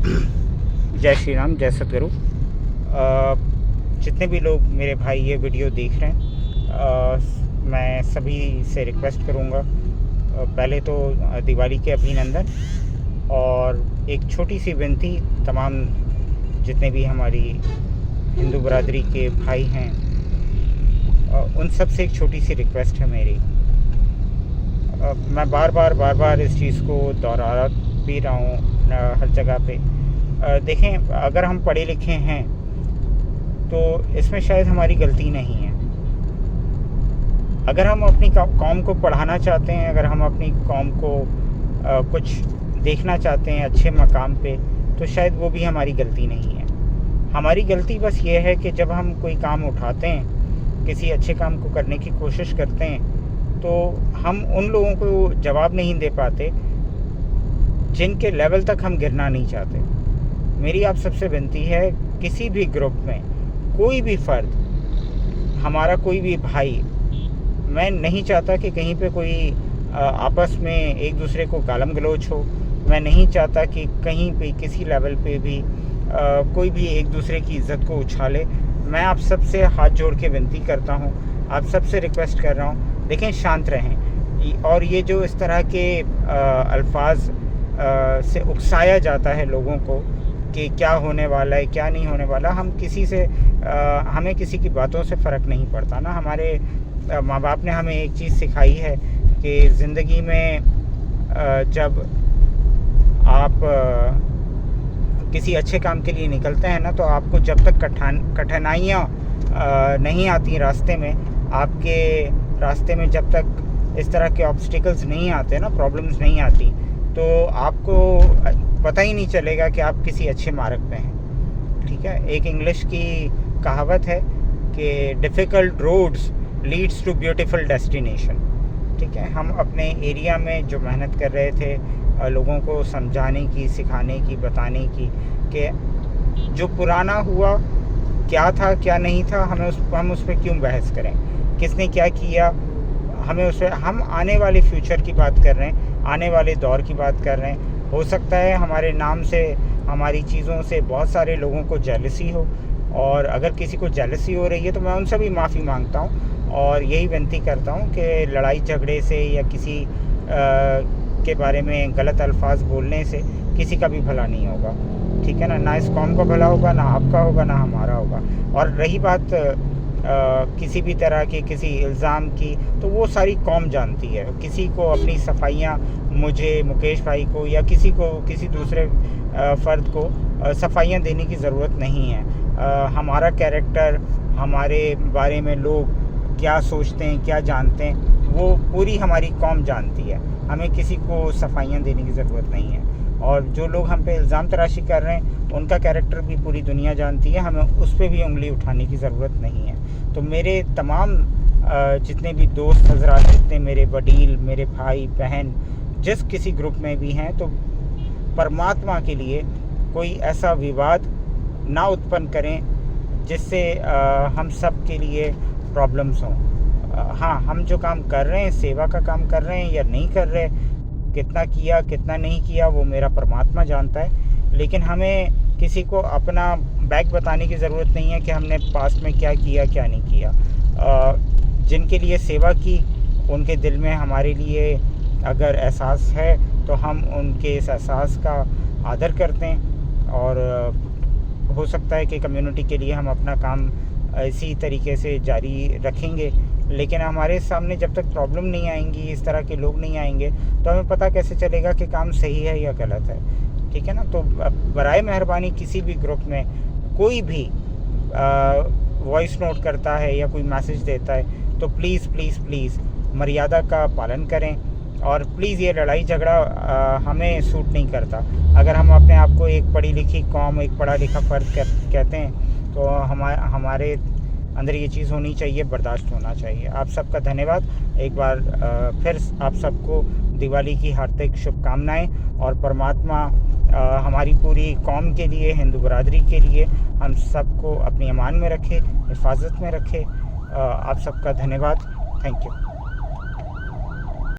जय श्री राम, जय सतगुरु। जितने भी लोग मेरे भाई ये वीडियो देख रहे हैं, मैं सभी से रिक्वेस्ट करूँगा, पहले तो दिवाली के अभिनंदन और एक छोटी सी विनती तमाम जितने भी हमारी हिंदू बरादरी के भाई हैं, उन सब से एक छोटी सी रिक्वेस्ट है मेरी। मैं बार बार इस चीज़ को दोहरा भी रहा हूँ हर जगह पे। देखें, अगर हम पढ़े लिखे हैं तो इसमें शायद हमारी गलती नहीं है। अगर हम अपनी कौम को पढ़ाना चाहते हैं, अगर हम अपनी कौम को कुछ देखना चाहते हैं अच्छे मकाम पे, तो शायद वो भी हमारी गलती नहीं है। हमारी गलती बस ये है कि जब हम कोई काम उठाते हैं, किसी अच्छे काम को करने की कोशिश करते हैं, तो हम उन लोगों को जवाब नहीं दे पाते जिनके लेवल तक हम गिरना नहीं चाहते। मेरी आप सबसे विनती है, किसी भी ग्रुप में कोई भी फ़र्द, हमारा कोई भी भाई, मैं नहीं चाहता कि कहीं पे कोई आपस में एक दूसरे को गालम गलोच हो। मैं नहीं चाहता कि कहीं पे किसी लेवल पे भी कोई भी एक दूसरे की इज़्ज़त को उछाले। मैं आप सबसे हाथ जोड़ के विनती करता हूँ, आप सबसे रिक्वेस्ट कर रहा हूँ, देखें, शांत रहें। और ये जो इस तरह के अल्फाज से उकसाया जाता है लोगों को कि क्या होने वाला है, क्या नहीं होने वाला, हम किसी से हमें किसी की बातों से फ़र्क नहीं पड़ता ना। हमारे माँ बाप ने हमें एक चीज़ सिखाई है कि ज़िंदगी में जब आप किसी अच्छे काम के लिए निकलते हैं ना, तो आपको जब तक कठिनाइयाँ नहीं आती रास्ते में, आपके रास्ते में जब तक इस तरह के ऑब्स्टिकल्स नहीं आते ना, प्रॉब्लम्स नहीं आती, तो आपको पता ही नहीं चलेगा कि आप किसी अच्छे मार्ग पे हैं। ठीक है, एक इंग्लिश की कहावत है कि difficult roads leads to beautiful destination. ठीक है, हम अपने एरिया में जो मेहनत कर रहे थे लोगों को समझाने की, सिखाने की, बताने की कि जो पुराना हुआ क्या था क्या नहीं था, हम उस पर क्यों बहस करें, किसने क्या किया, हम आने वाले फ्यूचर की बात कर रहे हैं, आने वाले दौर की बात कर रहे हैं। हो सकता है हमारे नाम से, हमारी चीज़ों से बहुत सारे लोगों को जेलसी हो, और अगर किसी को जेलसी हो रही है तो मैं उनसे भी माफ़ी मांगता हूँ और यही विनती करता हूँ कि लड़ाई झगड़े से या किसी के बारे में गलत अल्फाज बोलने से किसी का भी भला नहीं होगा। ठीक है ना इस कौम का भला होगा, ना आपका होगा, ना हमारा होगा। और रही बात किसी भी तरह के किसी इल्ज़ाम की, तो वो सारी कौम जानती है। किसी को अपनी सफाइयाँ, मुझे, मुकेश भाई को या किसी दूसरे फ़र्द को सफाइयाँ देने की ज़रूरत नहीं है। हमारा कैरेक्टर, हमारे बारे में लोग क्या सोचते हैं, क्या जानते हैं, वो पूरी हमारी कौम जानती है। हमें किसी को सफाइयाँ देने की ज़रूरत नहीं है। और जो लोग हम पे इल्ज़ाम तराशी कर रहे हैं, उनका कैरेक्टर भी पूरी दुनिया जानती है, हमें उस पर भी उंगली उठाने की ज़रूरत नहीं है। तो मेरे तमाम जितने भी दोस्त हज़रात, जितने मेरे वडील, मेरे भाई बहन, जिस किसी ग्रुप में भी हैं, तो परमात्मा के लिए कोई ऐसा विवाद ना उत्पन्न करें जिससे हम सब के लिए प्रॉब्लम्स हों। हाँ, हम जो काम कर रहे हैं, सेवा का काम कर रहे हैं या नहीं कर रहे, कितना किया कितना नहीं किया, वो मेरा परमात्मा जानता है। लेकिन हमें किसी को अपना बैक बताने की ज़रूरत नहीं है कि हमने पास्ट में क्या किया क्या नहीं किया। जिनके लिए सेवा की, उनके दिल में हमारे लिए अगर एहसास है तो हम उनके इस एहसास का आदर करते हैं। और हो सकता है कि कम्युनिटी के लिए हम अपना काम इसी तरीके से जारी रखेंगे। लेकिन हमारे सामने जब तक प्रॉब्लम नहीं आएंगी, इस तरह के लोग नहीं आएंगे, तो हमें पता कैसे चलेगा कि काम सही है या गलत है। ठीक है ना। तो बराए मेहरबानी, किसी भी ग्रुप में कोई भी वॉइस नोट करता है या कोई मैसेज देता है, तो प्लीज़ मर्यादा का पालन करें। और प्लीज़ ये लड़ाई झगड़ा हमें सूट नहीं करता। अगर हम अपने आप को एक पढ़ी लिखी कौम, एक पढ़ा लिखा फ़र्द कहते हैं, तो हमारे अंदर ये चीज़ होनी चाहिए, बर्दाश्त होना चाहिए। आप सबका धन्यवाद। एक बार फिर आप सबको दिवाली की हार्दिक शुभकामनाएं। और परमात्मा हमारी पूरी कौम के लिए, हिंदू बरादरी के लिए, हम सबको अपनी अमान में रखे, हिफाजत में रखे। आप सबका धन्यवाद। Thank you.